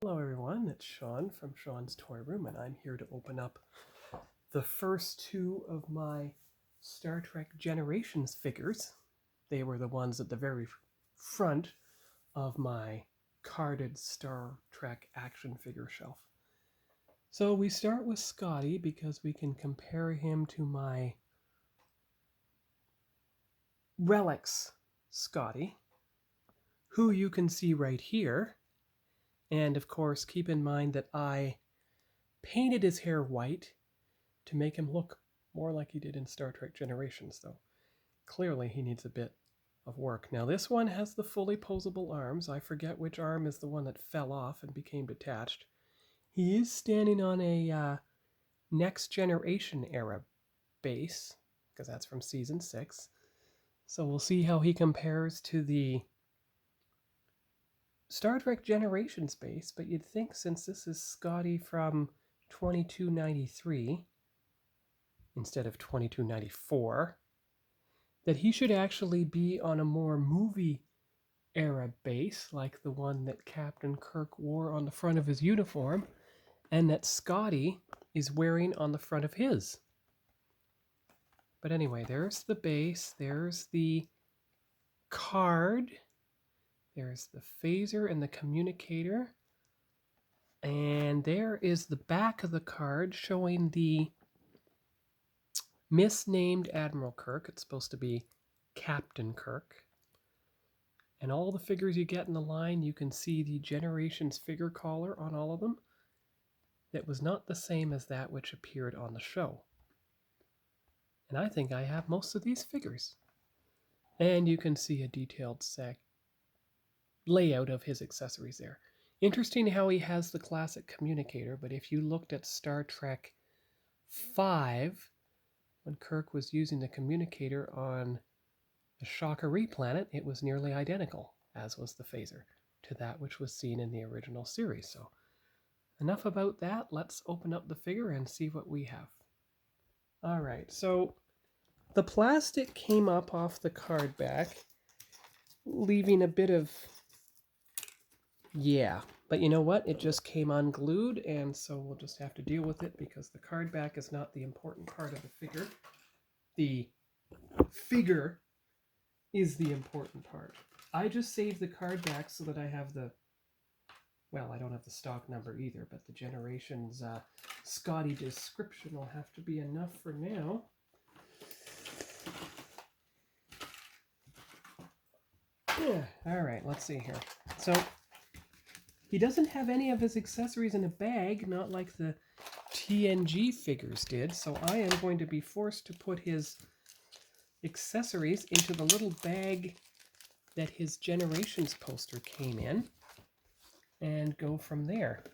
Hello everyone, it's Sean from Sean's Toy Room, and I'm here to open up the first two of my Star Trek Generations figures. They were the ones at the very front of my carded Star Trek action figure shelf. So we start with Scotty because we can compare him to my Relics Scotty, who you can see right here. And of course, keep in mind that I painted his hair white to make him look more like he did in Star Trek Generations, though. Clearly, he needs a bit of work. Now, this one has the fully posable arms. I forget which arm is the one that fell off and became detached. He is standing on a Next Generation era base, because that's from Season 6. So we'll see how he compares to the Star Trek Generations base, but you'd think since this is Scotty from 2293 instead of 2294, that he should actually be on a more movie era base, like the one that Captain Kirk wore on the front of his uniform, and that Scotty is wearing on the front of his. But anyway, there's the base, there's the card, there's the phaser and the communicator, and there is the back of the card showing the misnamed Admiral Kirk. It's supposed to be Captain Kirk. And all the figures you get in the line, you can see the Generations figure collar on all of them that was not the same as that which appeared on the show. And I think I have most of these figures. And you can see a detailed layout of his accessories there. Interesting how he has the classic communicator, but if you looked at Star Trek 5, when Kirk was using the communicator on the Shakari planet, it was nearly identical, as was the phaser, to that which was seen in the original series. So enough about that. Let's open up the figure and see what we have. All right, so the plastic came up off the card back, leaving a bit of, but you know what? It just came unglued, and so we'll just have to deal with it because the card back is not the important part of the figure. The figure is the important part. I just saved the card back so that I have the, well, I don't have the stock number either, but the Generations Scotty description will have to be enough for now. Yeah, all right, let's see here. So he doesn't have any of his accessories in a bag, not like the TNG figures did, so I am going to be forced to put his accessories into the little bag that his Generations poster came in and go from there.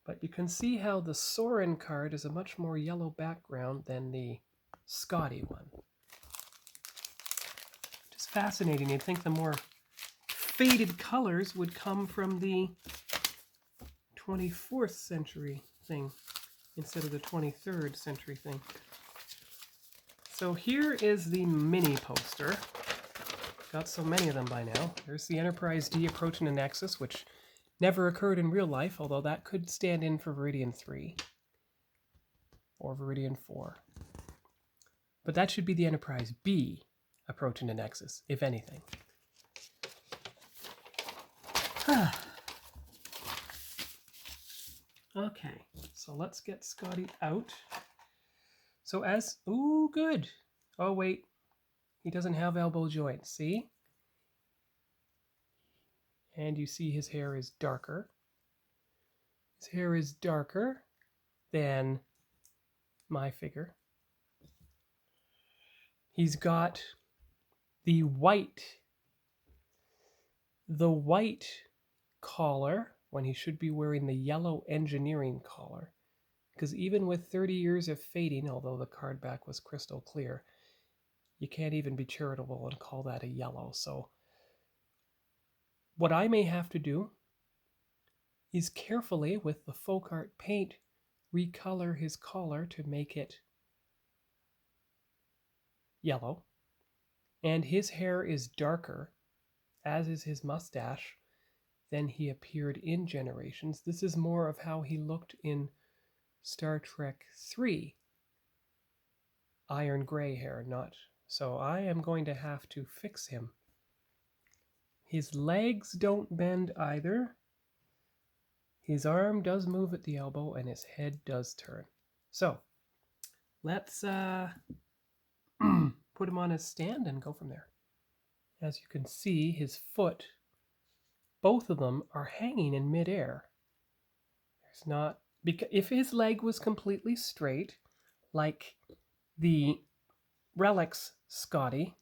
But you can see how the Soran card is a much more yellow background than the Scotty one. Just fascinating. You'd think the more faded colors would come from the 24th century thing instead of the 23rd century thing. So here is the mini poster. Got so many of them by now. There's the Enterprise D approaching a Nexus, which never occurred in real life, although that could stand in for Viridian 3 or Viridian 4. But that should be the Enterprise B approaching a Nexus, if anything. Okay, so let's get Scotty out. So ooh, good. Oh, wait. He doesn't have elbow joints, see? And you see his hair is darker. His hair is darker than my figure. He's got the white collar when he should be wearing the yellow engineering collar. Because even with 30 years of fading, although the card back was crystal clear, you can't even be charitable and call that a yellow. So what I may have to do is carefully, with the folk art paint, recolor his collar to make it yellow. And his hair is darker, as is his mustache, than he appeared in Generations. This is more of how he looked in Star Trek 3. Iron gray hair, not. So I am going to have to fix him. His legs don't bend either. His arm does move at the elbow and his head does turn. So let's put him on his stand and go from there. As you can see, his foot, both of them are hanging in midair. There's not, because if his leg was completely straight, like the Relics Scotty,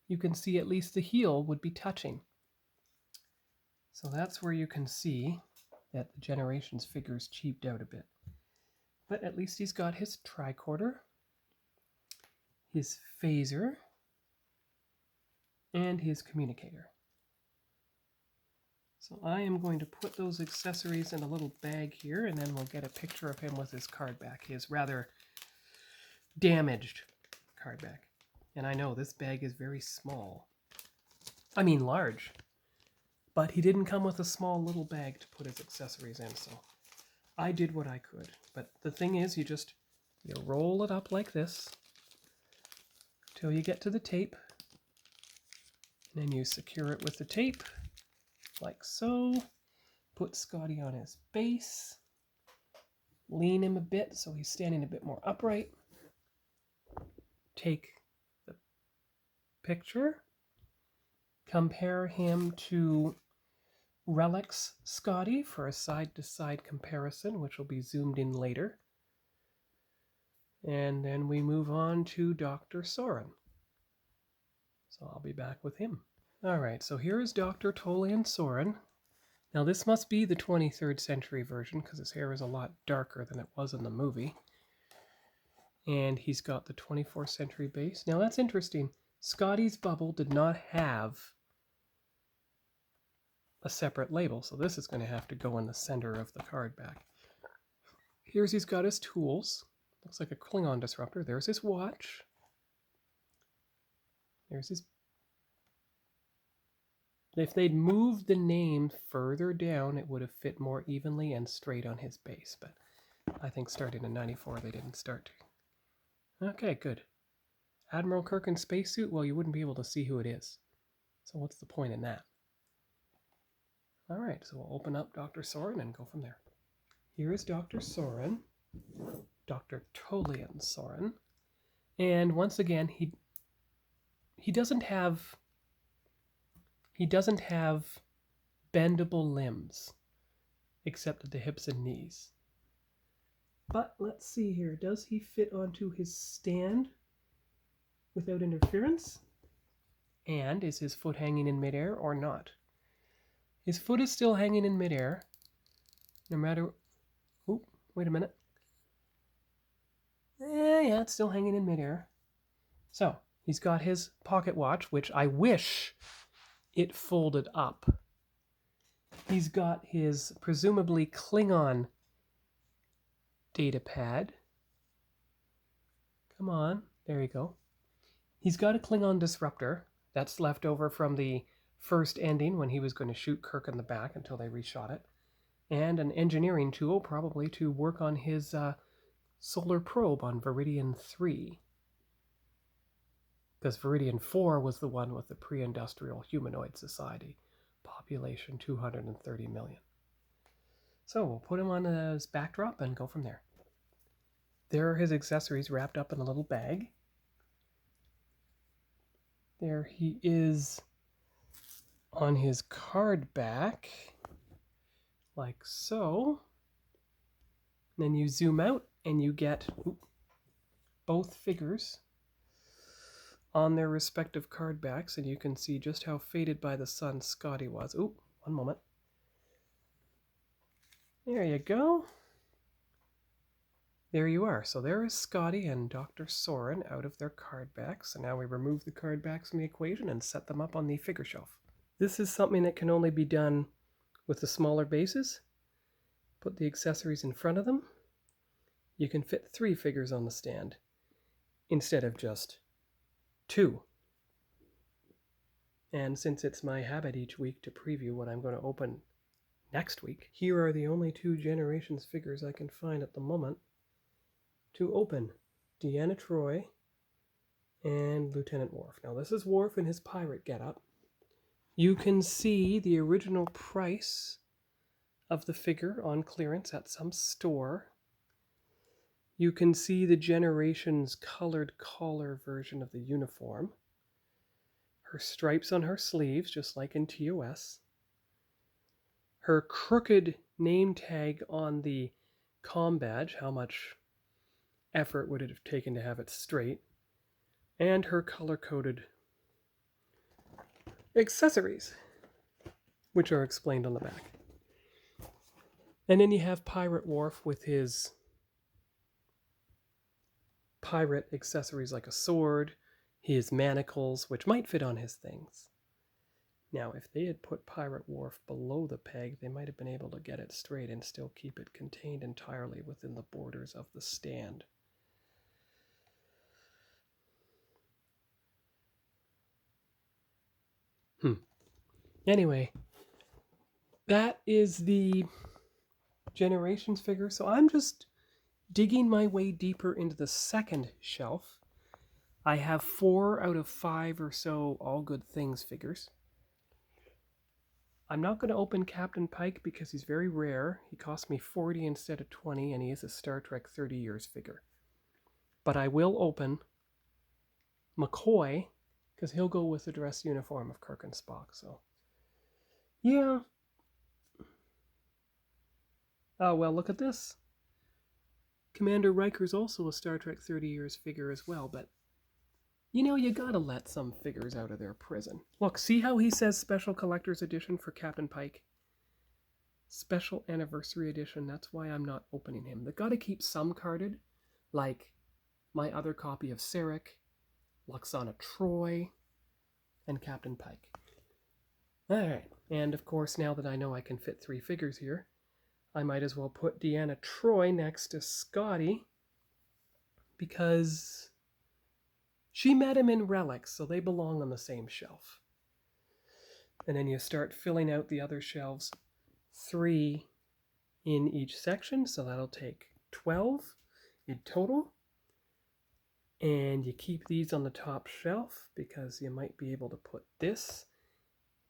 you can see at least the heel would be touching. So that's where you can see that the Generations figure's cheaped out a bit. But at least he's got his tricorder, his phaser, and his communicator. So I am going to put those accessories in a little bag here, and then we'll get a picture of him with his card back, his rather damaged card back. And I know this bag is very small. I mean large. But he didn't come with a small little bag to put his accessories in, so I did what I could. But the thing is, you roll it up like this till you get to the tape. And then you secure it with the tape, like so. Put Scotty on his base. Lean him a bit so he's standing a bit more upright. Take the picture. Compare him to Relics Scotty for a side-to-side comparison, which will be zoomed in later. And then we move on to Dr. Soran. So I'll be back with him. All right, so here is Dr. Tolian Soran. Now this must be the 23rd century version because his hair is a lot darker than it was in the movie. And he's got the 24th century base. Now that's interesting. Scotty's bubble did not have a separate label, so this is going to have to go in the center of the card back. He's got his tools. Looks like a Klingon disruptor. There's his watch. There's his... If they'd moved the name further down, it would have fit more evenly and straight on his base, but I think starting in 94 they didn't start to. Okay, good. Admiral Kirk in spacesuit? Well, you wouldn't be able to see who it is. So what's the point in that? All right, so we'll open up Dr. Soran and go from there. Here is Dr. Soran, Dr. Tolian Soran. And once again, he doesn't have bendable limbs, except at the hips and knees. But let's see here. Does he fit onto his stand without interference? And is his foot hanging in midair or not? His foot is still hanging in midair, no matter... Oh, wait a minute. Yeah, it's still hanging in midair. So, he's got his pocket watch, which I wish it folded up. He's got his presumably Klingon data pad. Come on, there you go. He's got a Klingon disruptor that's left over from the first ending when he was going to shoot Kirk in the back until they reshot it. And an engineering tool probably to work on his solar probe on Viridian 3. Because Viridian 4 was the one with the pre-industrial humanoid society. Population 230 million. So we'll put him on his backdrop and go from there. There are his accessories wrapped up in a little bag. There he is on his card back, like so. And then you zoom out and you get both figures on their respective card backs, and you can see just how faded by the sun Scotty was. Ooh, one moment. There you go. There you are. So there is Scotty and Dr. Soran out of their card backs. And now we remove the card backs from the equation and set them up on the figure shelf. This is something that can only be done with the smaller bases. Put the accessories in front of them. You can fit 3 figures on the stand instead of just 2. And since it's my habit each week to preview what I'm going to open next week. Here are the only 2 Generations figures I can find at the moment to open. Deanna Troi and Lieutenant Worf. Now this is Worf in his pirate getup. You can see the original price of the figure on clearance at some store. You can see the Generations colored collar version of the uniform. Her stripes on her sleeves, just like in TOS. Her crooked name tag on the comm badge, how much effort would it have taken to have it straight, and her color-coded accessories, which are explained on the back. And then you have Pirate Worf with his pirate accessories like a sword, his manacles, which might fit on his things. Now, if they had put Pirate Worf below the peg, they might have been able to get it straight and still keep it contained entirely within the borders of the stand. Anyway, that is the Generations figure. So I'm just digging my way deeper into the second shelf. I have 4 out of 5 or so All Good Things figures. I'm not going to open Captain Pike because he's very rare. He cost me 40 instead of 20, and he is a Star Trek 30 Years figure. But I will open McCoy because he'll go with the dress uniform of Kirk and Spock. So, yeah. Oh, well, look at this. Commander Riker's also a Star Trek 30 Years figure as well, but you know, you gotta let some figures out of their prison. Look, see how he says Special Collector's Edition for Captain Pike? Special Anniversary Edition, that's why I'm not opening him. They gotta keep some carded, like my other copy of Sarek, Lwaxana Troi, and Captain Pike. Alright, and of course, now that I know I can fit 3 figures here, I might as well put Deanna Troi next to Scotty, because she met him in Relics, so they belong on the same shelf. And then you start filling out the other shelves, 3 in each section, so that'll take 12 in total. And you keep these on the top shelf because you might be able to put this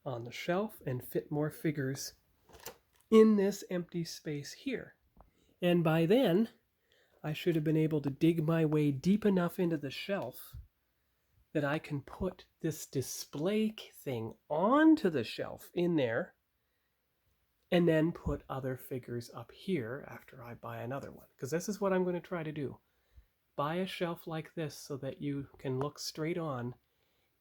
on the shelf and fit more figures in this empty space here. And by then, I should have been able to dig my way deep enough into the shelf that I can put this display thing onto the shelf in there and then put other figures up here after I buy another one. Because this is what I'm going to try to do. Buy a shelf like this so that you can look straight on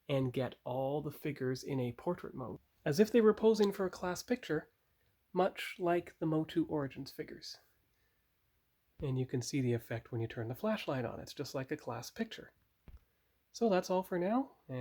and get all the figures in a portrait mode, as if they were posing for a class picture, much like the Motu Origins figures. And you can see the effect when you turn the flashlight on. It's just like a class picture. So that's all for now.